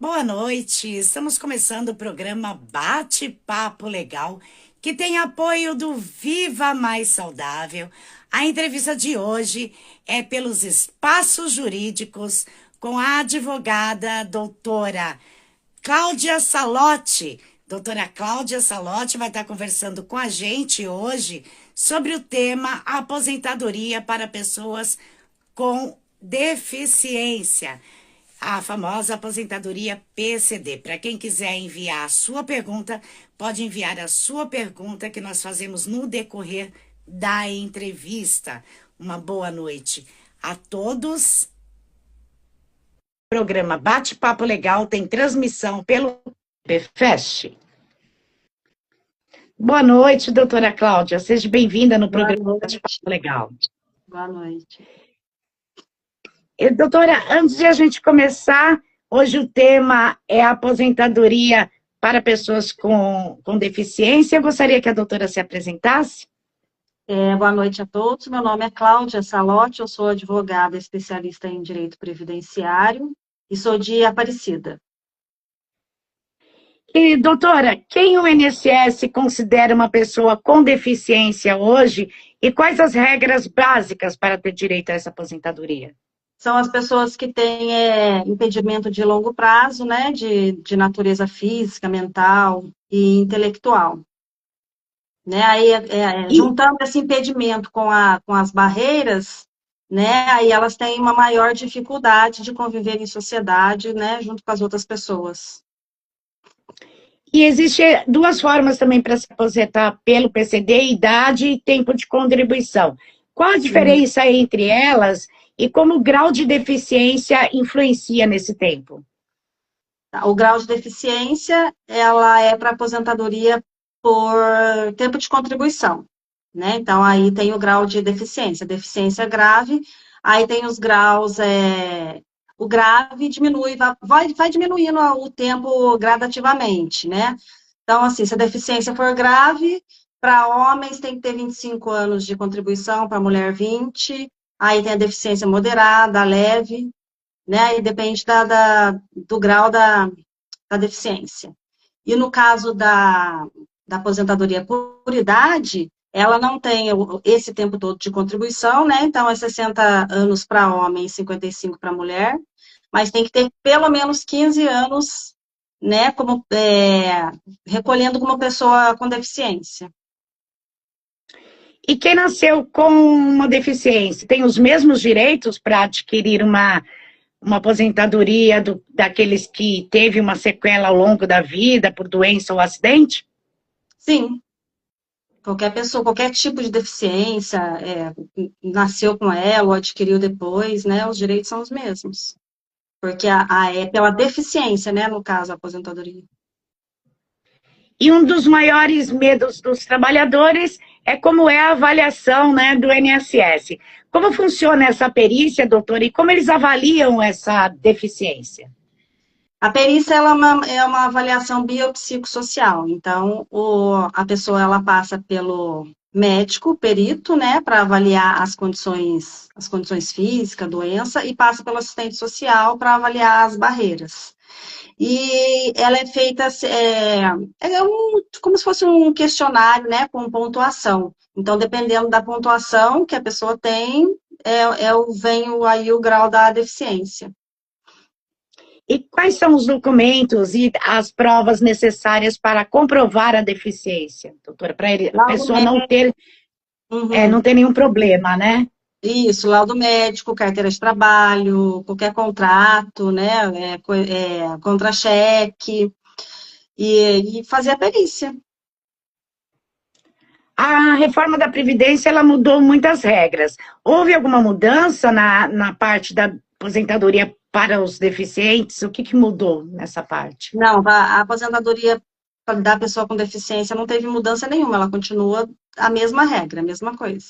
Boa noite, estamos começando o programa Bate-Papo Legal, que tem apoio do Viva Mais Saudável. A entrevista de hoje é pelos espaços jurídicos com a advogada doutora Cláudia Salotti. Doutora Cláudia Salotti vai estar conversando com a gente hoje sobre o tema aposentadoria para pessoas com deficiência, a famosa aposentadoria PCD. Para quem quiser enviar a sua pergunta, pode enviar a sua pergunta que nós fazemos no decorrer da entrevista. Uma boa noite a todos. O programa Bate-Papo Legal tem transmissão pelo PFest. Boa noite, doutora Cláudia. Seja bem-vinda no Boa programa noite. Bate-Papo Legal. Boa noite. Doutora, antes de a gente começar, hoje o tema é a aposentadoria para pessoas com deficiência. Eu gostaria que a doutora se apresentasse. Boa noite a todos. Meu nome é Cláudia Salotti, eu sou advogada especialista em direito previdenciário e sou de Aparecida. E, doutora, quem o INSS considera uma pessoa com deficiência hoje e quais as regras básicas para ter direito a essa aposentadoria? São as pessoas que têm impedimento de longo prazo, né, de natureza física, mental e intelectual. Né? Aí, E, juntando esse impedimento com as barreiras, né, aí elas têm uma maior dificuldade de conviver em sociedade, né, junto com as outras pessoas. e existe duas formas também para se aposentar pelo PCD, idade e tempo de contribuição. Qual a Uhum. diferença entre elas e como o grau de deficiência influencia nesse tempo? O grau de deficiência, ela é para aposentadoria por tempo de contribuição, né? Então, aí tem o grau de deficiência, deficiência grave, aí tem os graus, o grave diminui, vai diminuindo o tempo gradativamente, né? Então, assim, se a deficiência for grave, para homens tem que ter 25 anos de contribuição, para mulher 20, aí tem a deficiência moderada, leve, né? E depende do grau da deficiência. E no caso da aposentadoria por idade, ela não tem esse tempo todo de contribuição, né? Então, é 60 anos para homem e 55 para mulher, mas tem que ter pelo menos 15 anos, né? Como, recolhendo como pessoa com deficiência. E quem nasceu com uma deficiência tem os mesmos direitos para adquirir uma aposentadoria daqueles que teve uma sequela ao longo da vida por doença ou acidente? Sim, qualquer pessoa, qualquer tipo de deficiência, nasceu com ela ou adquiriu depois, né? Os direitos são os mesmos. Porque é pela deficiência, né? No caso, a aposentadoria. E um dos maiores medos dos trabalhadores é como é a avaliação, né, do INSS. Como funciona essa perícia, doutora, e como eles avaliam essa deficiência? A perícia ela é uma avaliação biopsicossocial. Então, a pessoa ela passa pelo médico, perito, né, para avaliar as condições físicas, doença, e passa pelo assistente social para avaliar as barreiras. E ela é feita, como se fosse um questionário, né, com pontuação. Então, dependendo da pontuação que a pessoa tem, aí o grau da deficiência. E quais são os documentos e as provas necessárias para comprovar a deficiência, doutora? Para a Laudo pessoa não médico, ter, não uhum. ter nenhum problema, né? Isso, laudo médico, carteira de trabalho, qualquer contrato, né, contra-cheque, e fazer a perícia. A reforma da Previdência, ela mudou muitas regras. Houve alguma mudança na parte da aposentadoria para os deficientes? O que mudou nessa parte? Não, a aposentadoria da pessoa com deficiência não teve mudança nenhuma, ela continua a mesma regra, a mesma coisa.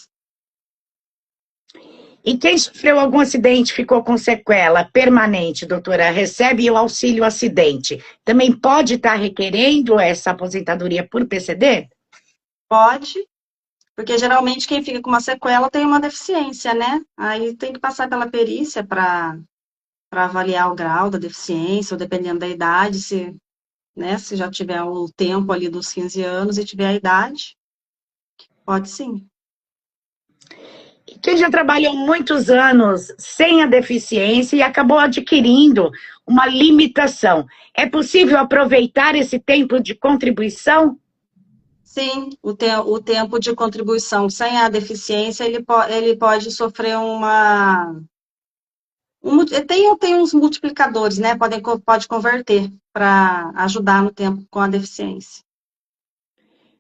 E quem sofreu algum acidente ficou com sequela permanente, doutora, recebe o auxílio acidente. Também pode estar requerendo essa aposentadoria por PCD? Pode, porque geralmente quem fica com uma sequela tem uma deficiência, né? Aí tem que passar pela perícia para para avaliar o grau da deficiência, ou dependendo da idade, se, né, se já tiver o tempo ali dos 15 anos e tiver a idade, pode sim. Quem já trabalhou muitos anos sem a deficiência e acabou adquirindo uma limitação, é possível aproveitar esse tempo de contribuição? Sim, o tempo de contribuição sem a deficiência, ele pode sofrer tem uns multiplicadores, né? Pode converter para ajudar no tempo com a deficiência.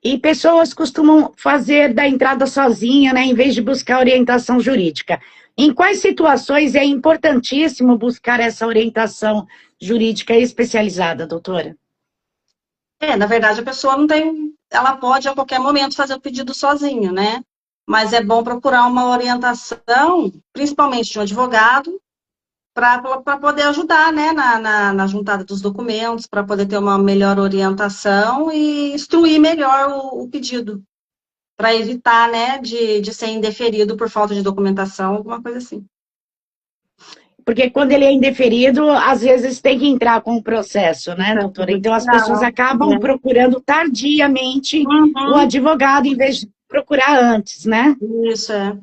E pessoas costumam fazer da entrada sozinha, né, em vez de buscar orientação jurídica. Em quais situações é importantíssimo buscar essa orientação jurídica especializada, doutora? Na verdade, a pessoa não tem, ela pode a qualquer momento fazer o pedido sozinho, né? Mas é bom procurar uma orientação, principalmente de um advogado, para poder ajudar, né, na juntada dos documentos, para poder ter uma melhor orientação e instruir melhor o pedido, para evitar, né, de ser indeferido por falta de documentação, alguma coisa assim. Porque quando ele é indeferido, às vezes tem que entrar com o processo, né, doutora? Então as pessoas acabam procurando tardiamente o advogado em vez de procurar antes, né? Isso, é.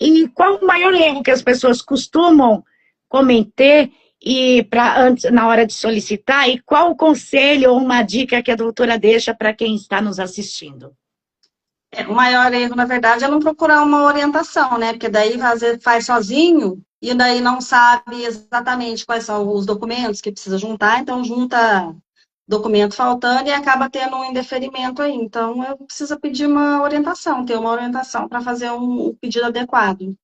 E qual o maior erro que as pessoas costumam cometer antes, na hora de solicitar? E qual o conselho ou uma dica que a doutora deixa para quem está nos assistindo? O maior erro, na verdade, é não procurar uma orientação, né? Porque daí faz sozinho e daí não sabe exatamente quais são os documentos que precisa juntar, então junta documento faltando e acaba tendo um indeferimento aí. Então, eu preciso pedir uma orientação, ter uma orientação para fazer um pedido adequado.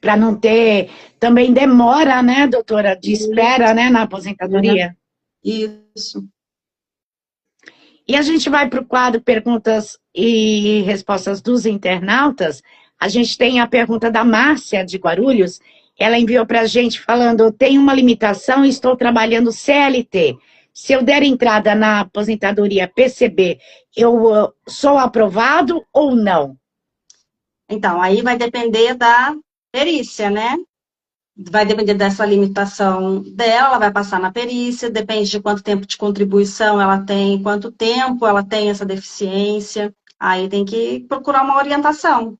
Para não ter, também demora, né, doutora, de espera, né, na aposentadoria? Isso. E a gente vai para o quadro Perguntas e Respostas dos Internautas. A gente tem a pergunta da Márcia, de Guarulhos. Ela enviou para a gente falando, tenho uma limitação e estou trabalhando CLT. Se eu der entrada na aposentadoria PCB, eu sou aprovado ou não? Então, aí vai depender da perícia, né? Vai depender dessa limitação dela, ela vai passar na perícia, depende de quanto tempo de contribuição ela tem, quanto tempo ela tem essa deficiência, aí tem que procurar uma orientação,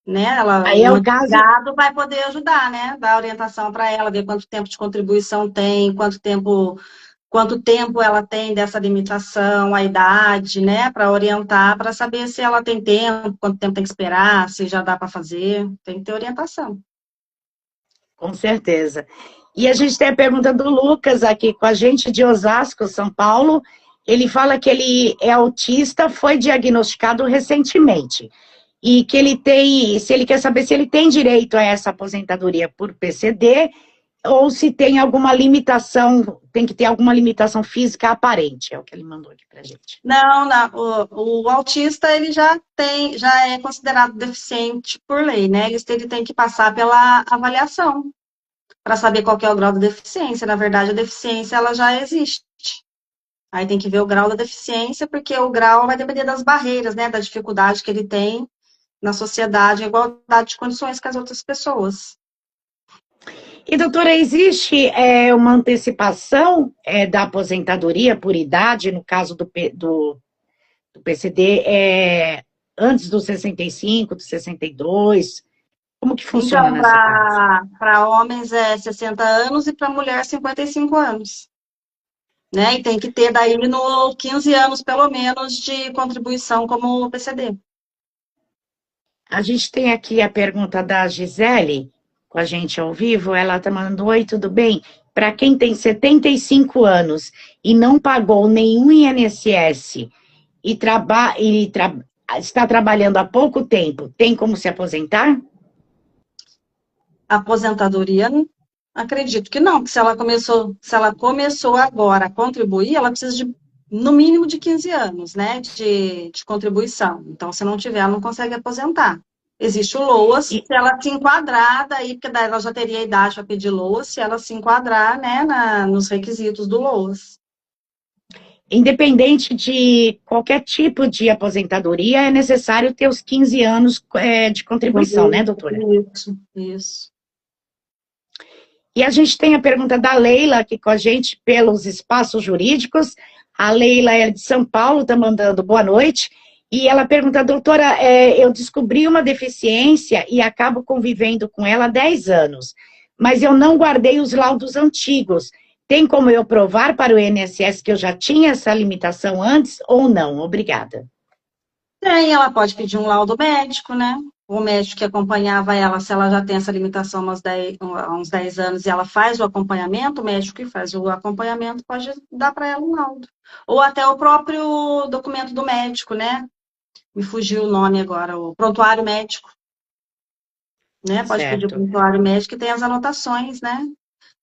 né? Aí é o o caso. advogado vai poder ajudar, né? Dar orientação para ela, ver quanto tempo de contribuição tem, quanto tempo ela tem dessa limitação, a idade, né? Para orientar, para saber se ela tem tempo, quanto tempo tem que esperar, se já dá para fazer, tem que ter orientação. Com certeza. E a gente tem a pergunta do Lucas aqui com a gente, de Osasco, São Paulo. Ele fala que ele é autista, foi diagnosticado recentemente. E que ele tem, se ele quer saber se ele tem direito a essa aposentadoria por PCD, ou se tem alguma limitação, tem que ter alguma limitação física aparente, é o que ele mandou aqui pra gente. Não, o autista, ele já é considerado deficiente por lei, né? Ele tem que passar pela avaliação para saber qual que é o grau da deficiência. Na verdade, a deficiência, ela já existe. Aí tem que ver o grau da deficiência, porque o grau vai depender das barreiras, né? Da dificuldade que ele tem na sociedade, a igualdade de condições com as outras pessoas. E, doutora, existe uma antecipação da aposentadoria por idade, no caso do PCD, antes dos 65, dos 62? Como que funciona Então, nessa parte? para homens é 60 anos e para mulher 55 anos. Né? E tem que ter daí no 15 anos, pelo menos, de contribuição como PCD. A gente tem aqui a pergunta da Gisele, com a gente ao vivo. Ela está mandando, oi, tudo bem? Para quem tem 75 anos e não pagou nenhum INSS e está trabalhando há pouco tempo, tem como se aposentar? Aposentadoria, acredito que não, porque se ela começou agora a contribuir, ela precisa de, no mínimo, de 15 anos, né, de contribuição. Então, se não tiver, ela não consegue aposentar. Existe o LOAS, se ela se enquadrar, daí, porque daí ela já teria idade para pedir LOAS, se ela se enquadrar, né, nos requisitos do LOAS. Independente de qualquer tipo de aposentadoria, é necessário ter os 15 anos de contribuição, né, doutora? Isso. E a gente tem a pergunta da Leila aqui com a gente pelos espaços jurídicos. A Leila é de São Paulo, está mandando boa noite. E ela pergunta, doutora, eu descobri uma deficiência e acabo convivendo com ela há 10 anos, mas eu não guardei os laudos antigos. Tem como eu provar para o INSS que eu já tinha essa limitação antes ou não? Obrigada. Tem, ela pode pedir um laudo médico, né? O médico que acompanhava ela, se ela já tem essa limitação há uns 10 anos e ela faz o acompanhamento, o médico que faz o acompanhamento pode dar para ela um laudo. Ou até o próprio documento do médico, né? Me fugiu o nome agora, o prontuário médico, né? Pode pedir o Certo. prontuário médico que tem as anotações, né?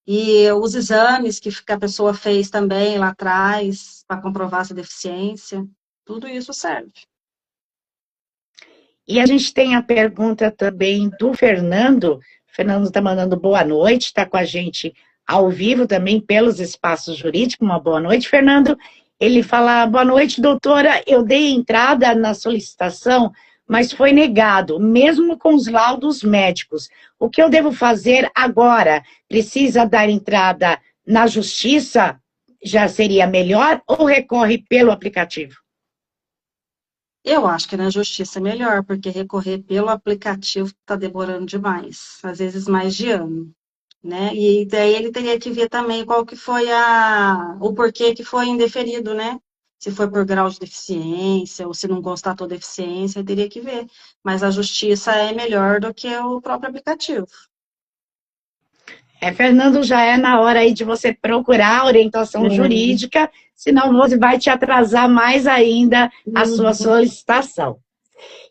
E os exames que a pessoa fez também lá atrás, para comprovar essa deficiência, tudo isso serve. E a gente tem a pergunta também do Fernando. O Fernando está mandando boa noite, está com a gente ao vivo também pelos espaços jurídicos. Uma boa noite, Fernando. Ele fala, boa noite, doutora, eu dei entrada na solicitação, mas foi negado, mesmo com os laudos médicos. O que eu devo fazer agora? Precisa dar entrada na justiça? Já seria melhor ou recorre pelo aplicativo? Eu acho que na justiça é melhor, porque recorrer pelo aplicativo está demorando demais, às vezes mais de ano, né? E daí ele teria que ver também qual que foi o porquê que foi indeferido, né? Se foi por grau de deficiência ou se não constatou deficiência, teria que ver. Mas a justiça é melhor do que o próprio aplicativo. Fernando, já é na hora aí de você procurar orientação jurídica, senão você vai te atrasar mais ainda a sua solicitação.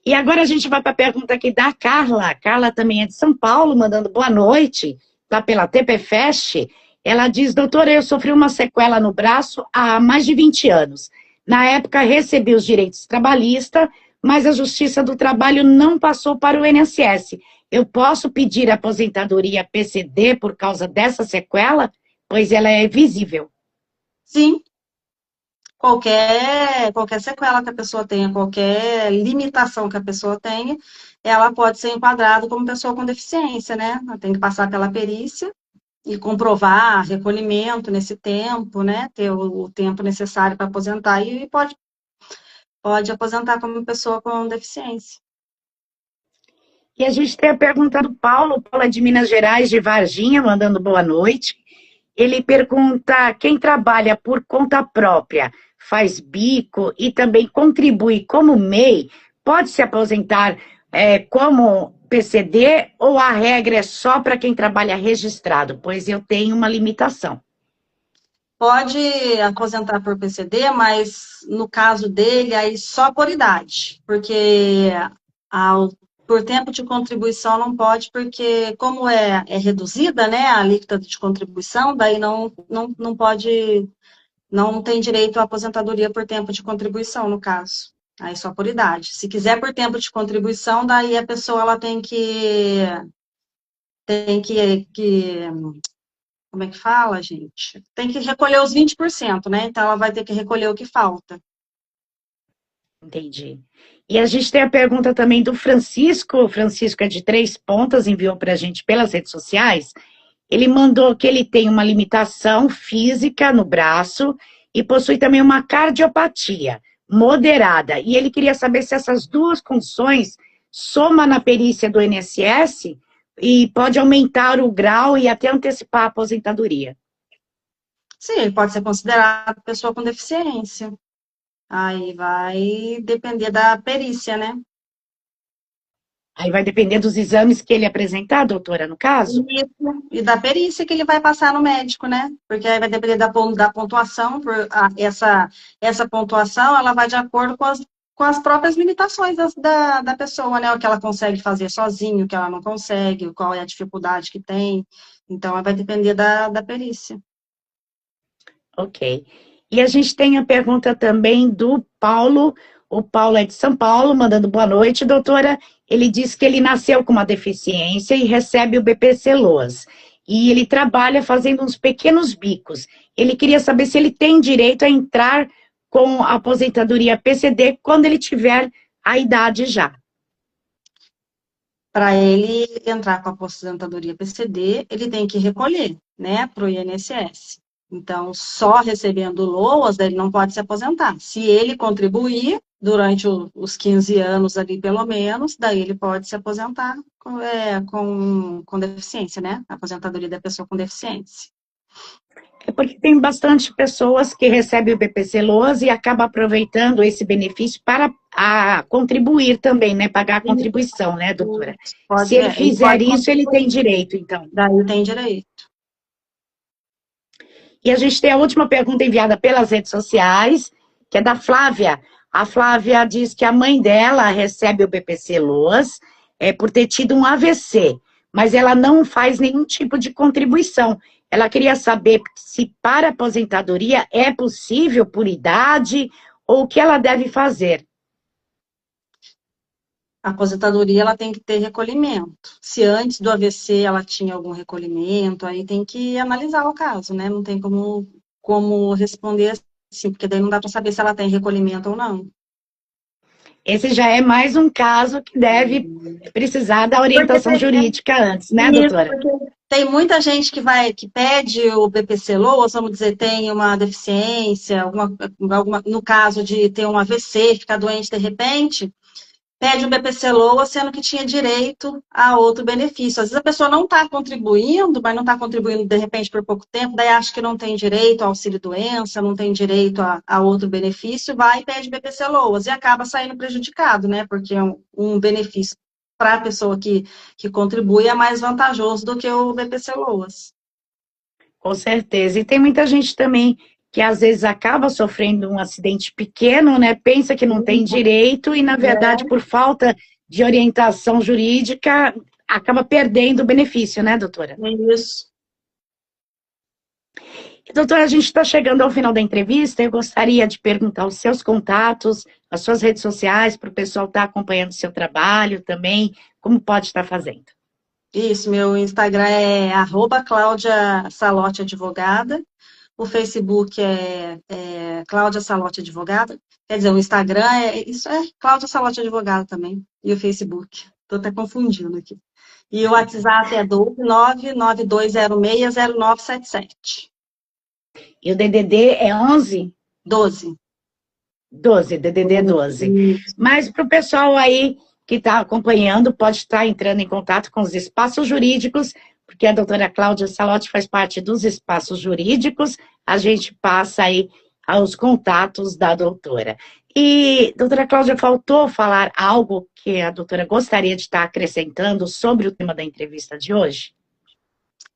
E agora a gente vai para a pergunta aqui da Carla. A Carla também é de São Paulo, mandando boa noite, está pela TPFest. Ela diz, doutora, eu sofri uma sequela no braço há mais de 20 anos. Na época recebi os direitos trabalhistas, mas a Justiça do Trabalho não passou para o INSS. Eu posso pedir aposentadoria PCD por causa dessa sequela? Pois ela é visível. Sim, qualquer sequela que a pessoa tenha, qualquer limitação que a pessoa tenha, ela pode ser enquadrada como pessoa com deficiência, né? Ela tem que passar pela perícia e comprovar recolhimento nesse tempo, né? Ter o tempo necessário para aposentar e pode aposentar como pessoa com deficiência. E a gente tem a pergunta do Paulo. O Paulo é de Minas Gerais, de Varginha, mandando boa noite. Ele pergunta, quem trabalha por conta própria, faz bico e também contribui como MEI, pode se aposentar como PCD ou a regra é só para quem trabalha registrado? Pois eu tenho uma limitação. Pode aposentar por PCD, mas no caso dele, aí só por idade, porque por tempo de contribuição não pode, porque como é reduzida, né, a alíquota de contribuição, daí não pode, não tem direito à aposentadoria por tempo de contribuição, no caso. Aí só por idade. Se quiser por tempo de contribuição, daí a pessoa ela tem que como é que fala, gente? Tem que recolher os 20%, né? Então ela vai ter que recolher o que falta. Entendi. E a gente tem a pergunta também do Francisco. O Francisco é de Três Pontas, enviou para a gente pelas redes sociais. Ele mandou que ele tem uma limitação física no braço e possui também uma cardiopatia moderada. E ele queria saber se essas duas condições soma na perícia do INSS e pode aumentar o grau e até antecipar a aposentadoria. Sim, ele pode ser considerado pessoa com deficiência. Aí vai depender da perícia, né? Aí vai depender dos exames que ele apresentar, doutora, no caso? Isso. E da perícia que ele vai passar no médico, né? Porque aí vai depender da pontuação. Essa pontuação, ela vai de acordo com as próprias limitações da pessoa, né? O que ela consegue fazer sozinho, o que ela não consegue, qual é a dificuldade que tem. Então, vai depender da perícia. Ok. E a gente tem a pergunta também do Paulo. O Paulo é de São Paulo, mandando boa noite, doutora. Ele diz que ele nasceu com uma deficiência e recebe o BPC Loas. E ele trabalha fazendo uns pequenos bicos. Ele queria saber se ele tem direito a entrar com a aposentadoria PCD quando ele tiver a idade já. Para ele entrar com a aposentadoria PCD, ele tem que recolher, né, para o INSS. Então, só recebendo LOAS, ele não pode se aposentar. Se ele contribuir durante os 15 anos ali, pelo menos, daí ele pode se aposentar com deficiência, né? A aposentadoria da pessoa com deficiência. É porque tem bastante pessoas que recebem o BPC Loas e acabam aproveitando esse benefício para contribuir também, né? Pagar a contribuição, né, doutora? Se ele Ele fizer pode isso, ele tem contribuir, direito, então. daí tem direito. E a gente tem a última pergunta enviada pelas redes sociais, que é da Flávia. A Flávia diz que a mãe dela recebe o BPC Loas por ter tido um AVC, mas ela não faz nenhum tipo de contribuição. Ela queria saber se para a aposentadoria é possível por idade ou o que ela deve fazer. A aposentadoria ela tem que ter recolhimento. Se antes do AVC ela tinha algum recolhimento, aí tem que analisar o caso, né? Não tem como responder assim, porque daí não dá para saber se ela tem recolhimento ou não. Esse já é mais um caso que deve precisar da Porque orientação jurídica antes, né, isso, doutora? porque tem muita gente que pede o BPC Loas, vamos dizer, tem uma deficiência, no caso de ter um AVC, ficar doente de repente, pede o BPC Loa, sendo que tinha direito a outro benefício. Às vezes a pessoa não está contribuindo, mas não está contribuindo de repente por pouco tempo, daí acha que não tem direito ao auxílio-doença, não tem direito a outro benefício, vai e pede BPC Loas e acaba saindo prejudicado, né? Porque é um benefício para a pessoa que contribui é mais vantajoso do que o BPC Loas. Com certeza. E tem muita gente também que às vezes acaba sofrendo um acidente pequeno, né? Pensa que não tem direito e, na verdade, por falta de orientação jurídica, acaba perdendo o benefício, né, doutora? É isso. Doutora, a gente está chegando ao final da entrevista. Eu gostaria de perguntar os seus contatos, as suas redes sociais, para o pessoal estar acompanhando o seu trabalho também, como pode estar fazendo. Isso, meu Instagram é @Cláudia Salotti Advogada. O Facebook é Cláudia Salotti Advogada. Quer dizer, o Instagram é Cláudia Salotti Advogada também. E o Facebook. Estou até confundindo aqui. E o WhatsApp é 12992060977. E o DDD é 11? 12. 12, DDD 12. Isso. Mas para o pessoal aí que está acompanhando, pode estar entrando em contato com os espaços jurídicos, porque a doutora Cláudia Salotti faz parte dos espaços jurídicos, a gente passa aí aos contatos da doutora. E, doutora Cláudia, faltou falar algo que a doutora gostaria de estar acrescentando sobre o tema da entrevista de hoje?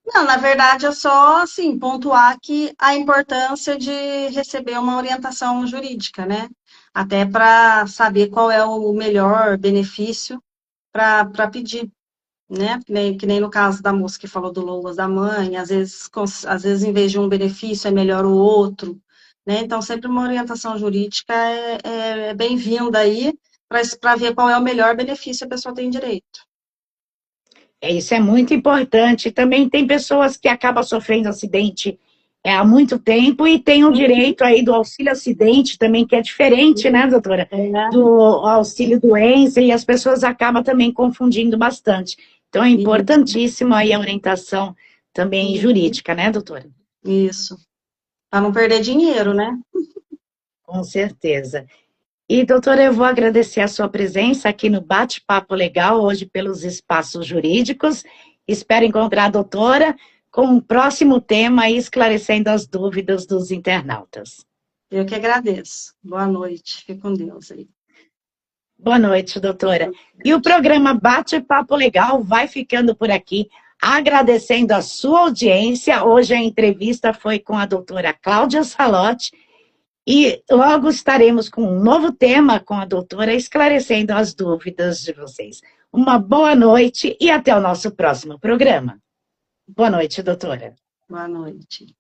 Não, na verdade, é só, assim, pontuar que a importância de receber uma orientação jurídica, né? Até para saber qual é o melhor benefício para pedir, né? Que nem no caso da moça que falou do Louas da mãe, às vezes, em vez de um benefício, é melhor o outro, né? Então, sempre uma orientação jurídica é bem-vinda aí para ver qual é o melhor benefício a pessoa tem direito. Isso é muito importante. Também tem pessoas que acabam sofrendo acidente há muito tempo e tem o direito aí do auxílio acidente também, que é diferente, né, doutora? Do auxílio doença, e as pessoas acabam também confundindo bastante. Então, é importantíssimo aí a orientação também jurídica, né, doutora? Isso. Para não perder dinheiro, né? Com certeza. E, doutora, eu vou agradecer a sua presença aqui no Bate-Papo Legal, hoje pelos espaços jurídicos. Espero encontrar a doutora com um próximo tema e esclarecendo as dúvidas dos internautas. Eu que agradeço. Boa noite. Fique com Deus aí. Boa noite, doutora. E o programa Bate-Papo Legal vai ficando por aqui, agradecendo a sua audiência. Hoje a entrevista foi com a doutora Cláudia Salotti, e logo estaremos com um novo tema com a doutora, esclarecendo as dúvidas de vocês. Uma boa noite e até o nosso próximo programa. Boa noite, doutora. Boa noite.